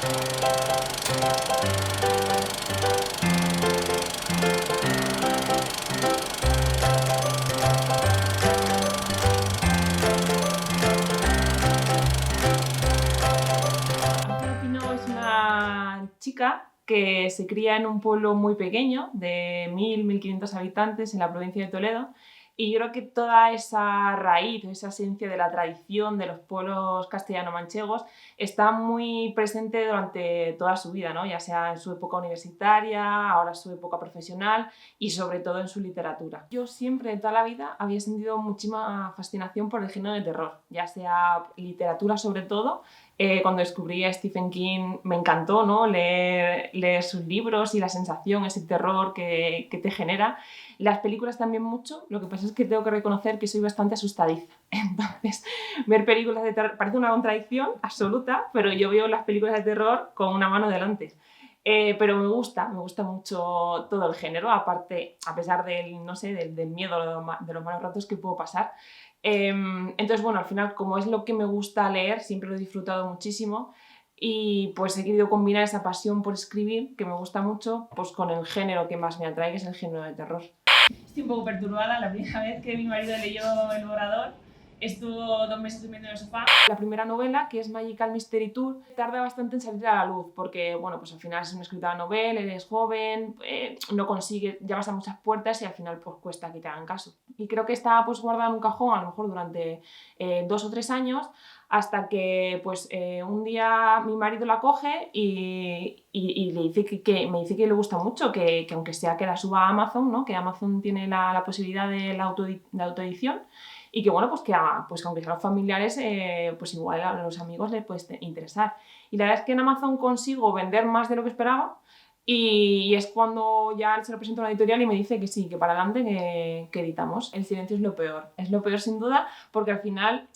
Ángela Pino es una chica que se cría en un pueblo muy pequeño de 1.000-1.500 habitantes en la provincia de Toledo, y yo creo que toda esa raíz, esa esencia de la tradición de los pueblos castellano-manchegos está muy presente durante toda su vida, ¿no? Ya sea en su época universitaria, ahora en su época profesional y sobre todo en su literatura. Yo siempre, de toda la vida, había sentido muchísima fascinación por el género de terror, ya sea literatura sobre todo. Cuando descubrí a Stephen King me encantó, ¿no? leer sus libros y la sensación, ese terror que te genera. Las películas también mucho, lo que pasa es que tengo que reconocer que soy bastante asustadiza. Entonces, ver películas de terror parece una contradicción absoluta, pero yo veo las películas de terror con una mano delante. Pero me gusta mucho todo el género, aparte, a pesar del, no sé, del miedo, de los malos ratos que puedo pasar. Entonces, bueno, al final, como es lo que me gusta leer, siempre lo he disfrutado muchísimo y pues he querido combinar esa pasión por escribir, que me gusta mucho, pues con el género que más me atrae, que es el género de terror. Estoy un poco perturbada. La primera vez que mi marido leyó El Borrador, estuvo 2 meses durmiendo en el sofá. La primera novela, que es Magical Mystery Tour, tarda bastante en salir a la luz porque, bueno, pues al final es una escritora novel, eres joven, no consigues, llamas a muchas puertas y al final pues cuesta que te hagan caso. Y creo que está pues guardada en un cajón a lo mejor durante 2 o 3 años, hasta que pues un día mi marido la coge y le dice me dice que le gusta mucho, que aunque sea que la suba a Amazon, ¿no? Que Amazon tiene la posibilidad de la autoedición, y que bueno, pues que aunque sean los familiares, pues igual a los amigos les puede interesar. Y la verdad es que en Amazon consigo vender más de lo que esperaba, y es cuando ya se lo presento a la editorial y me dice que sí, que para adelante, que editamos. El silencio es lo peor sin duda, porque al final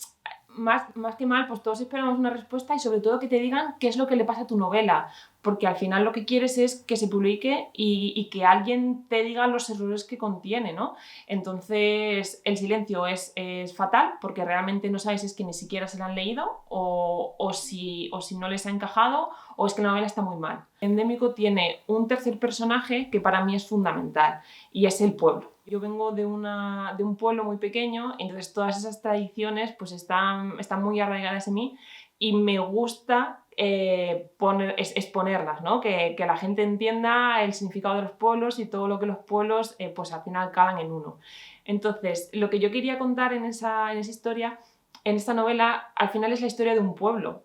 más que mal, pues todos esperamos una respuesta y sobre todo que te digan qué es lo que le pasa a tu novela, porque al final lo que quieres es que se publique y que alguien te diga los errores que contiene, ¿no? Entonces el silencio es fatal, porque realmente no sabes si es que ni siquiera se la han leído o si no les ha encajado, o es que la novela está muy mal. Endémico tiene un tercer personaje que para mí es fundamental, y es el pueblo. Yo vengo de un pueblo muy pequeño, entonces todas esas tradiciones pues están muy arraigadas en mí, y me gusta exponerlas, ¿no? Que la gente entienda el significado de los pueblos y todo lo que los pueblos pues al final calan en uno. Entonces, lo que yo quería contar en esa historia, en esta novela, al final es la historia de un pueblo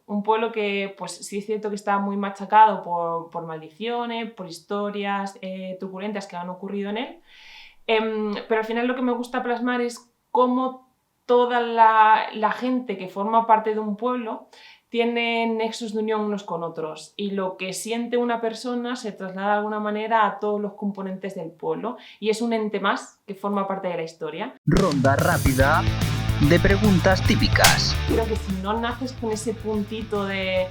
que pues sí es cierto que está muy machacado por maldiciones, por historias truculentas que han ocurrido en él. Pero al final lo que me gusta plasmar es cómo toda la gente que forma parte de un pueblo tiene nexos de unión unos con otros, y lo que siente una persona se traslada de alguna manera a todos los componentes del pueblo, y es un ente más que forma parte de la historia. Ronda rápida de preguntas típicas. Creo que si no naces con ese puntito de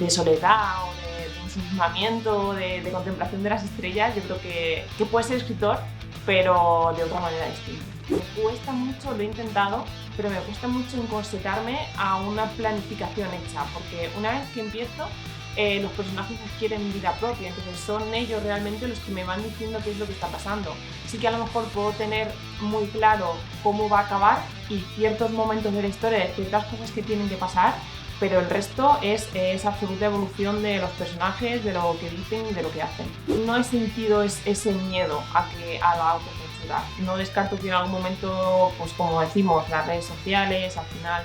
soledad o de ensimismamiento, de contemplación de las estrellas, yo creo que puedes ser escritor, pero de otra manera distinta. Me cuesta mucho, lo he intentado, pero me cuesta mucho encorsetarme a una planificación hecha, porque una vez que empiezo, los personajes adquieren vida propia, entonces son ellos realmente los que me van diciendo qué es lo que está pasando. Sí que a lo mejor puedo tener muy claro cómo va a acabar y ciertos momentos de la historia, de ciertas cosas que tienen que pasar, pero el resto es absoluta evolución de los personajes, de lo que dicen y de lo que hacen. No he sentido ese miedo a la autocensura. No descarto que en algún momento, pues como decimos, las redes sociales, al final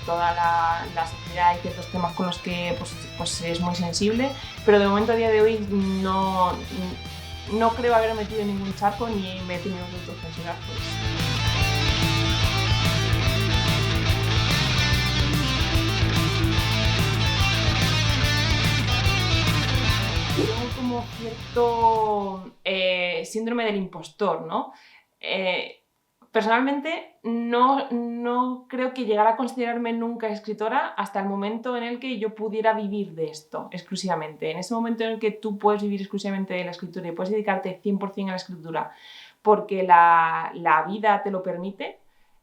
toda la sociedad y ciertos temas con los que pues es muy sensible, pero de momento a día de hoy no creo haber metido en ningún charco ni me he tenido que autocensurar por eso. Tengo como cierto síndrome del impostor, ¿no? Personalmente no creo que llegara a considerarme nunca escritora hasta el momento en el que yo pudiera vivir de esto exclusivamente. En ese momento en el que tú puedes vivir exclusivamente de la escritura y puedes dedicarte 100% a la escritura porque la vida te lo permite,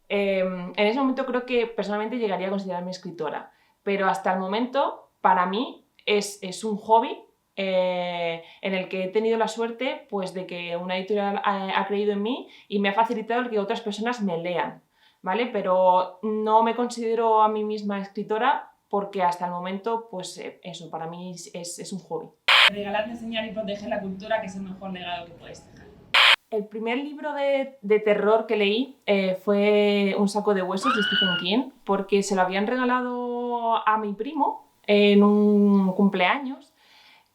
en ese momento creo que personalmente llegaría a considerarme escritora. pero hasta el momento, para mí, es un hobby en el que he tenido la suerte pues, de que una editorial ha creído en mí y me ha facilitado el que otras personas me lean, ¿vale? Pero no me considero a mí misma escritora porque hasta el momento, pues eso, para mí es un hobby. Regalar, enseñar y proteger la cultura, que es el mejor legado que puedes dejar. El primer libro de terror que leí fue Un saco de huesos de Stephen King, porque se lo habían regalado a mi primo en un cumpleaños.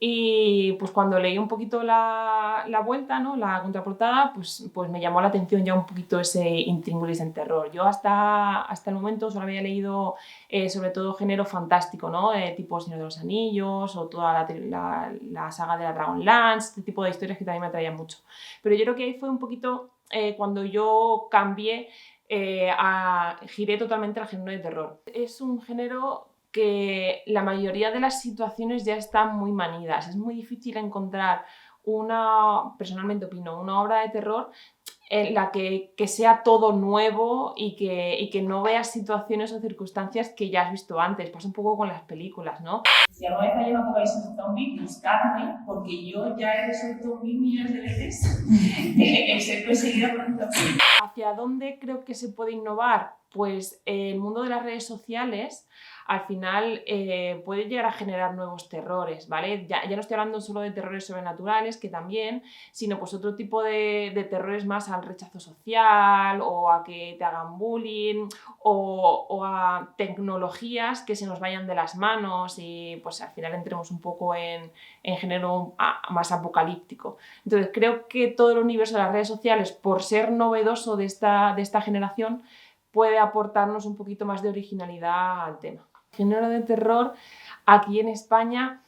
Y pues cuando leí un poquito la vuelta, ¿no? La contraportada, pues me llamó la atención ya un poquito ese intríngulis en terror. Yo hasta el momento solo había leído sobre todo género fantástico, ¿no? Tipo Señor de los Anillos o toda la saga de la Dragonlance, este tipo de historias que también me atraían mucho. Pero yo creo que ahí fue un poquito cuando yo cambié, giré totalmente al género de terror. Es un género que la mayoría de las situaciones ya están muy manidas. Es muy difícil encontrar personalmente opino, una obra de terror en la que sea todo nuevo y que no veas situaciones o circunstancias que ya has visto antes. Pasa un poco con las películas, ¿no? Si alguna vez hay un apocalipsis zombie, buscadme, porque yo ya he resuelto 1000 millones de veces el ser perseguida por un zombie. ¿Hacia dónde creo que se puede innovar? Pues el mundo de las redes sociales al final puede llegar a generar nuevos terrores, ¿vale? Ya no estoy hablando solo de terrores sobrenaturales, que también, sino pues otro tipo de terrores más al rechazo social o a que te hagan bullying o a tecnologías que se nos vayan de las manos y pues al final entremos un poco en género más apocalíptico. Entonces creo que todo el universo de las redes sociales, por ser novedoso de esta generación, puede aportarnos un poquito más de originalidad al tema. El género de terror aquí en España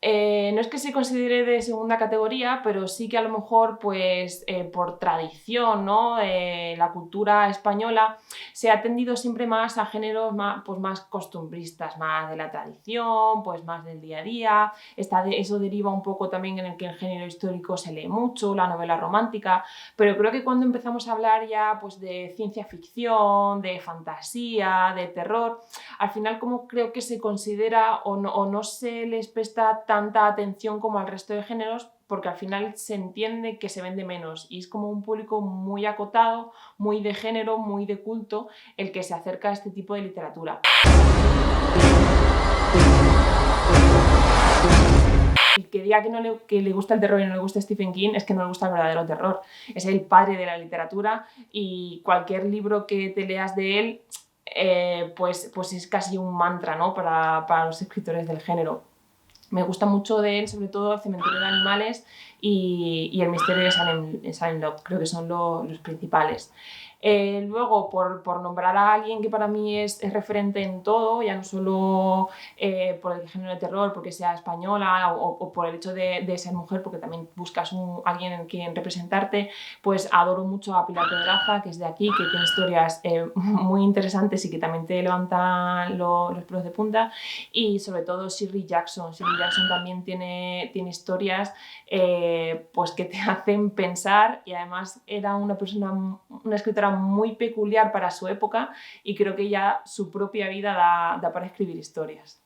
no es que se considere de segunda categoría, pero sí que a lo mejor pues, por tradición, ¿no? La cultura española se ha tendido siempre más a géneros más costumbristas, más de la tradición, pues más del día a día. Eso deriva un poco también en el que el género histórico se lee mucho, la novela romántica, pero creo que cuando empezamos a hablar ya pues, de ciencia ficción, de fantasía, de terror, al final como creo que se considera o no se les presta tanta atención como al resto de géneros, porque al final se entiende que se vende menos y es como un público muy acotado, muy de género, muy de culto, el que se acerca a este tipo de literatura. El que diga que le gusta el terror y no le gusta Stephen King es que no le gusta el verdadero terror. Es el padre de la literatura y cualquier libro que te leas de él pues es casi un mantra, ¿no? para los escritores del género. Me gusta mucho de él, sobre todo Cementerio de Animales y El misterio de Salem Lot, creo que son los principales. Luego, por nombrar a alguien que para mí es referente en todo, ya no solo por el género de terror, porque sea española o por el hecho de ser mujer, porque también buscas alguien en quien representarte, pues adoro mucho a Pilar Pedraza, que es de aquí, que tiene historias muy interesantes y que también te levantan los pelos de punta, y sobre todo Shirley Jackson. Shirley Jackson también tiene historias pues que te hacen pensar y además era una escritora muy peculiar para su época y creo que ya su propia vida da para escribir historias.